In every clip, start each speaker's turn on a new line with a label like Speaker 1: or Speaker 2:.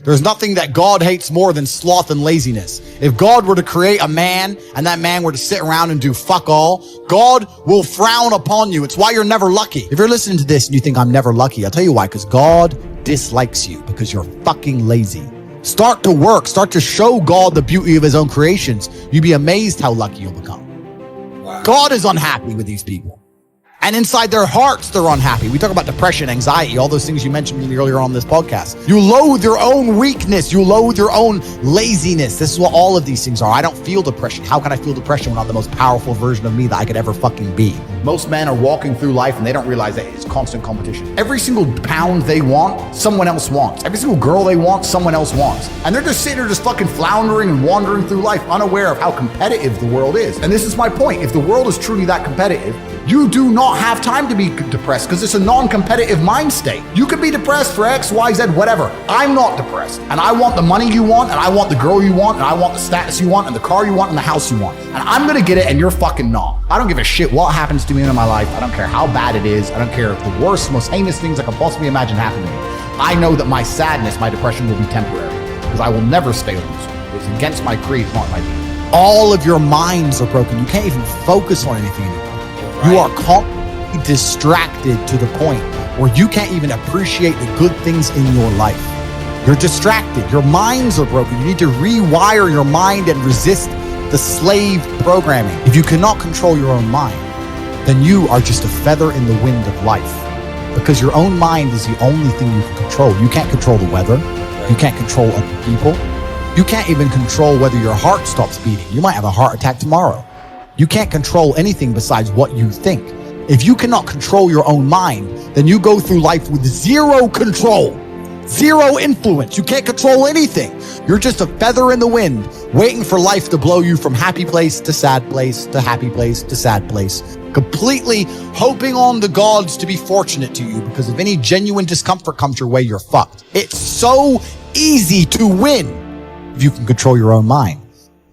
Speaker 1: There's nothing that God hates more than sloth and laziness. If God were to create a man and that man were to sit around and do fuck all, God will frown upon you. It's why you're never lucky. If you're listening to this and you think I'm never lucky, I'll tell you why, because God dislikes you because you're fucking lazy. Start to work. Start to show God the beauty of his own creations. You'd be amazed how lucky you'll become. Wow. God is unhappy with these people. And inside their hearts, they're unhappy. We talk about depression, anxiety, all those things you mentioned earlier on this podcast. You loathe your own weakness. You loathe your own laziness. This is what all of these things are. I don't feel depression. How can I feel depression when I'm the most powerful version of me that I could ever fucking be? Most men are walking through life and they don't realize that it's constant competition. Every single pound they want, someone else wants. Every single girl they want, someone else wants. And they're just sitting there just fucking floundering and wandering through life, unaware of how competitive the world is. And this is my point. If the world is truly that competitive, you do not have time to be depressed because it's a non-competitive mind state. You could be depressed for X, Y, Z, whatever. I'm not depressed. And I want the money you want, and I want the girl you want, and I want the status you want, and the car you want, and the house you want. And I'm gonna get it, and you're fucking not. I don't give a shit what happens to me in my life. I don't care how bad it is. I don't care if the worst, most heinous things I could possibly imagine happen to me. I know that my sadness, my depression will be temporary because I will never stay a loser. It's against my creed, not my being. All of your minds are broken. You can't even focus on anything anymore. Right. You are completely distracted to the point where you can't even appreciate the good things in your life. You're distracted. Your minds are broken. You need to rewire your mind and resist the slave programming. If you cannot control your own mind, then you are just a feather in the wind of life, because your own mind is the only thing you can control. You can't control the weather. You can't control other people. You can't even control whether your heart stops beating. You might have a heart attack tomorrow. You can't control anything besides what you think. If you cannot control your own mind, then you go through life with zero control, zero influence. You can't control anything. You're just a feather in the wind, waiting for life to blow you from happy place to sad place to happy place to sad place, completely hoping on the gods to be fortunate to you, because if any genuine discomfort comes your way, you're fucked. It's so easy to win if you can control your own mind.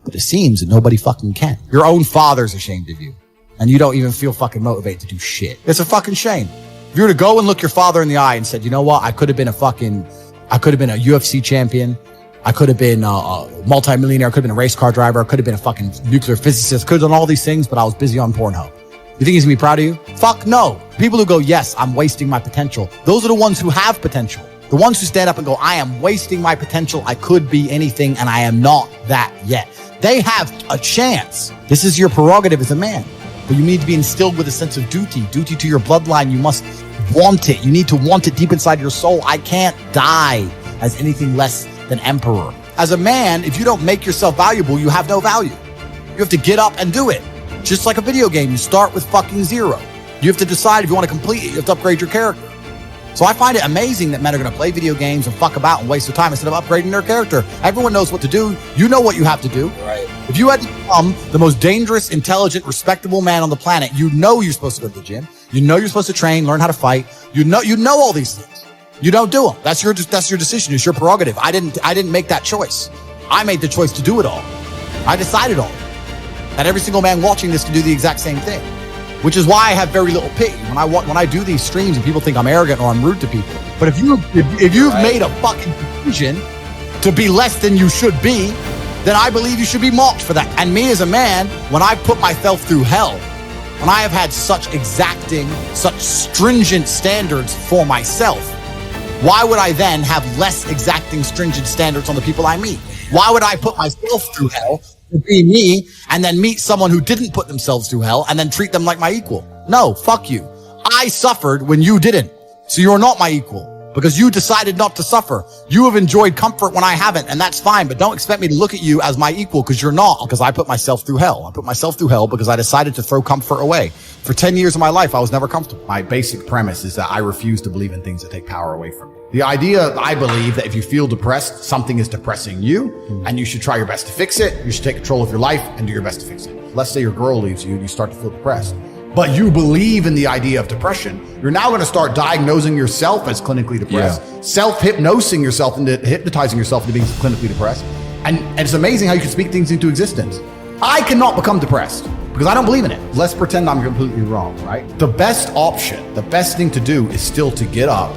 Speaker 1: But it seems that nobody fucking can. Your own father's ashamed of you, and you don't even feel fucking motivated to do shit. It's a fucking shame. If you were to go and look your father in the eye and said, you know what, I could have been a UFC champion. I could have been a multi-millionaire. I could have been a race car driver. I could have been a fucking nuclear physicist. Could have done all these things, but I was busy on Pornhub. You think he's gonna be proud of you? Fuck no. People who go, yes, I'm wasting my potential. Those are the ones who have potential. The ones who stand up and go, I am wasting my potential. I could be anything, and I am not that yet. They have a chance. This is your prerogative as a man. But you need to be instilled with a sense of duty to your bloodline. You must want it. You need to want it deep inside your soul. I can't die as anything less than emperor. As a man, if you don't make yourself valuable, you have no value. You have to get up and do it. Just like a video game, you start with fucking zero. You have to decide if you want to complete it. You have to upgrade your character. So I find it amazing that men are going to play video games and fuck about and waste their time instead of upgrading their character. Everyone knows what to do. You know what you have to do. Right. If you had to become the most dangerous, intelligent, respectable man on the planet, you know you're supposed to go to the gym. You know you're supposed to train, learn how to fight. You know all these things. You don't do them. That's your decision. It's your prerogative. I didn't make that choice. I made the choice to do it all. I decided on it. And every single man watching this can do the exact same thing. Which is why I have very little pity when I do these streams and people think I'm arrogant or I'm rude to people. But if you've made a fucking decision to be less than you should be, then I believe you should be mocked for that. And me as a man, when I put myself through hell, when I have had such exacting, such stringent standards for myself, why would I then have less exacting, stringent standards on the people I meet? Why would I put myself through hell to be me and then meet someone who didn't put themselves through hell and then treat them like my equal? No, fuck you. I suffered when you didn't. So you're not my equal because you decided not to suffer. You have enjoyed comfort when I haven't, and that's fine, but don't expect me to look at you as my equal because you're not, because I put myself through hell. I put myself through hell because I decided to throw comfort away. For 10 years of my life, I was never comfortable. My basic premise is that I refuse to believe in things that take power away from me. The idea, I believe, that if you feel depressed, something is depressing you, and you should try your best to fix it. You should take control of your life and do your best to fix it. Let's say your girl leaves you and you start to feel depressed, but you believe in the idea of depression. You're now going to start diagnosing yourself as clinically depressed, self-hypnosing yourself into hypnotizing yourself into being clinically depressed. And it's amazing how you can speak things into existence. I cannot become depressed because I don't believe in it. Let's pretend I'm completely wrong, right? The best option, the best thing to do is still to get up,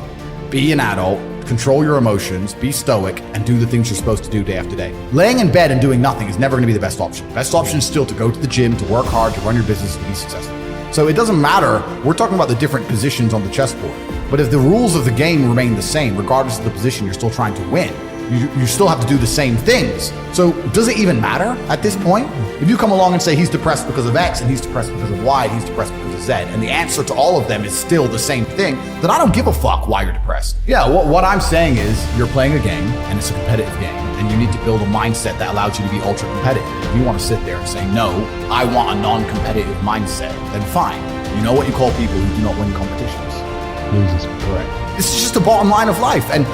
Speaker 1: be an adult, control your emotions, be stoic, and do the things you're supposed to do day after day. Laying in bed and doing nothing is never going to be the best option. Best option is still to go to the gym, to work hard, to run your business, to be successful. So it doesn't matter. We're talking about the different positions on the chessboard. But if the rules of the game remain the same, regardless of the position you're still trying to win, you still have to do the same things. So does it even matter at this point? If you come along and say he's depressed because of X and he's depressed because of Y and he's depressed because of Z, and the answer to all of them is still the same thing, then I don't give a fuck why you're depressed. Yeah, what I'm saying is you're playing a game and it's a competitive game, and you need to build a mindset that allows you to be ultra competitive. If you want to sit there and say, no, I want a non-competitive mindset, then fine. You know what you call people who do not win competitions?
Speaker 2: Losers.
Speaker 1: Correct. This is just the bottom line of life. And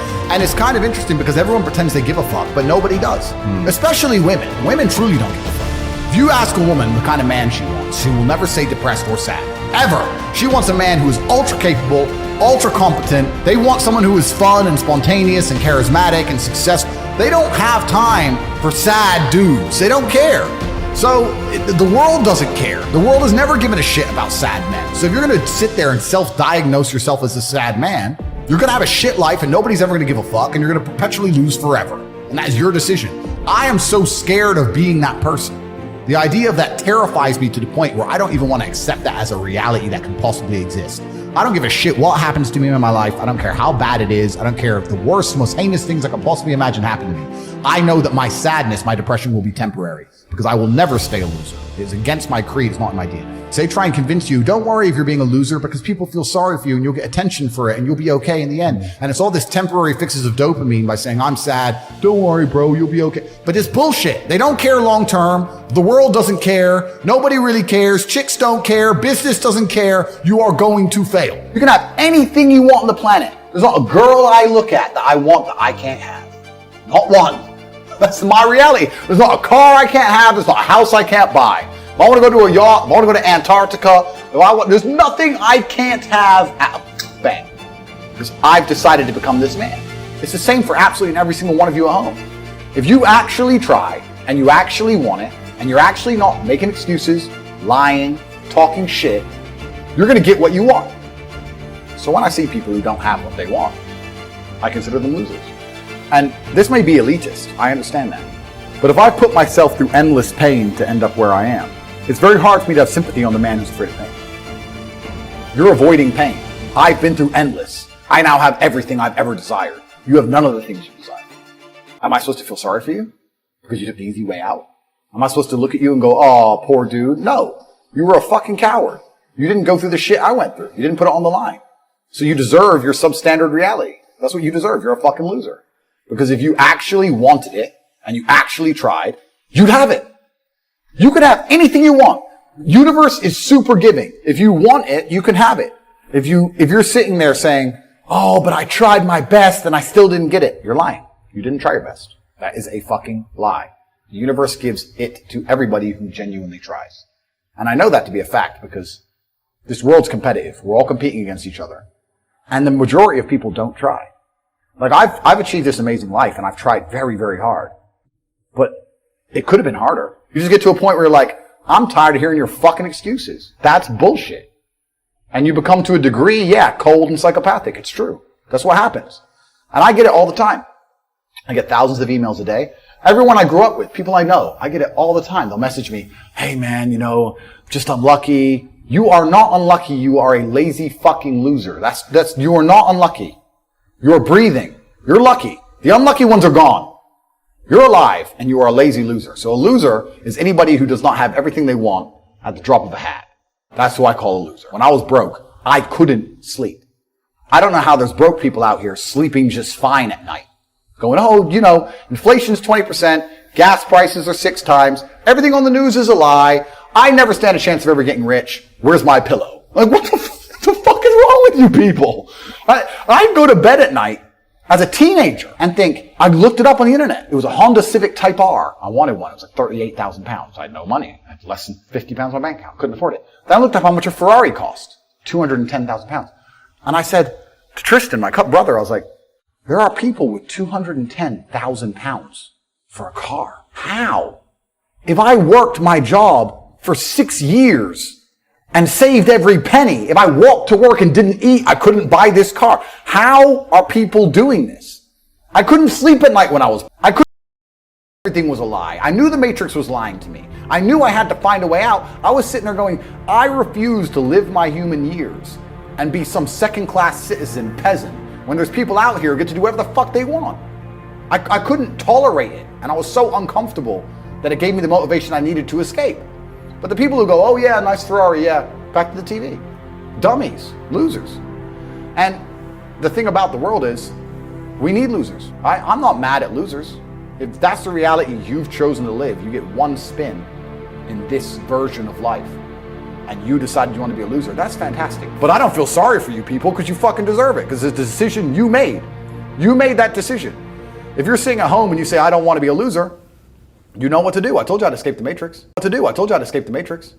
Speaker 1: it's kind of interesting because everyone pretends they give a fuck, but nobody does. Especially women. Women truly don't give a fuck. If you ask a woman the kind of man she wants, she will never say depressed or sad. Ever. She wants a man who is ultra capable, ultra competent. They want someone who is fun and spontaneous and charismatic and successful. They don't have time for sad dudes. They don't care. So the world doesn't care. The world has never given a shit about sad men. So if you're going to sit there and self-diagnose yourself as a sad man, you're going to have a shit life and nobody's ever going to give a fuck, and you're going to perpetually lose forever. And that is your decision. I am so scared of being that person. The idea of that terrifies me to the point where I don't even want to accept that as a reality that can possibly exist. I don't give a shit what happens to me in my life. I don't care how bad it is. I don't care if the worst, most heinous things I can possibly imagine happen to me. I know that my sadness, my depression will be temporary because I will never stay a loser. It's against my creed. It's not in my DNA. Say, try and convince you, don't worry if you're being a loser because people feel sorry for you and you'll get attention for it and you'll be okay in the end. And it's all this temporary fixes of dopamine by saying, I'm sad. Don't worry, bro. You'll be okay. But it's bullshit. They don't care long term. The world doesn't care. Nobody really cares. Chicks don't care. Business doesn't care. You are going to fail. You can have anything you want on the planet. There's not a girl I look at that I want that I can't have. Not one. That's my reality. There's not a car I can't have. There's not a house I can't buy. If I want to go to a yacht, if I want to go to Antarctica, there's nothing I can't have. Bang. Because I've decided to become this man. It's the same for absolutely every single one of you at home. If you actually try and you actually want it and you're actually not making excuses, lying, talking shit, you're going to get what you want. So when I see people who don't have what they want, I consider them losers. And this may be elitist. I understand that. But if I put myself through endless pain to end up where I am, it's very hard for me to have sympathy on the man who's afraid of pain. You're avoiding pain. I've been through endless. I now have everything I've ever desired. You have none of the things you desire. Am I supposed to feel sorry for you? Because you took the easy way out? Am I supposed to look at you and go, oh, poor dude? No. You were a fucking coward. You didn't go through the shit I went through. You didn't put it on the line. So you deserve your substandard reality. That's what you deserve. You're a fucking loser. Because if you actually wanted it, and you actually tried, you'd have it. You could have anything you want. Universe is super giving. If you want it, you can have it. If you're sitting there saying, oh, but I tried my best and I still didn't get it, you're lying. You didn't try your best. That is a fucking lie. The universe gives it to everybody who genuinely tries. And I know that to be a fact because this world's competitive. We're all competing against each other. And the majority of people don't try. Like I've achieved this amazing life and I've tried very, very hard. But it could have been harder. You just get to a point where you're like, I'm tired of hearing your fucking excuses. That's bullshit. And you become to a degree, cold and psychopathic. It's true. That's what happens. And I get it all the time. I get thousands of emails a day. Everyone I grew up with, people I know, I get it all the time. They'll message me, hey man, just unlucky. You are not unlucky. You are a lazy fucking loser. You are not unlucky. You're breathing. You're lucky. The unlucky ones are gone. You're alive and you are a lazy loser. So a loser is anybody who does not have everything they want at the drop of a hat. That's who I call a loser. When I was broke, I couldn't sleep. I don't know how there's broke people out here sleeping just fine at night. Going, inflation's 20%, gas prices are 6 times, everything on the news is a lie, I never stand a chance of ever getting rich, where's my pillow? Like, what the fuck is wrong with you people? I'd go to bed at night as a teenager and think, I looked it up on the internet. It was a Honda Civic Type R. I wanted one. It was like 38,000 pounds. I had no money. I had less than 50 pounds in my bank account. Couldn't afford it. Then I looked up how much a Ferrari cost. 210,000 pounds. And I said to Tristan, my brother, I was like, there are people with 210,000 pounds for a car. How? If I worked my job for 6 years
Speaker 2: and saved every penny. If I walked to work and didn't eat, I couldn't buy this car. How are people doing this? I couldn't sleep at night when everything was a lie. I knew the Matrix was lying to me. I knew I had to find a way out. I was sitting there going, I refuse to live my human years and be some second-class citizen peasant when there's people out here who get to do whatever the fuck they want. I couldn't tolerate it, and I was so uncomfortable that it gave me the motivation I needed to escape. But the people who go, oh yeah, nice Ferrari, yeah, back to the TV. Dummies, losers. And the thing about the world is, we need losers. I'm not mad at losers. If that's the reality you've chosen to live, you get one spin in this version of life, and you decided you want to be a loser, that's fantastic. But I don't feel sorry for you people, because you fucking deserve it, because it's a decision you made. You made that decision. If you're sitting at home and you say, I don't want to be a loser, you know what to do. I told you how to escape the Matrix. What to do. I told you how to escape the Matrix.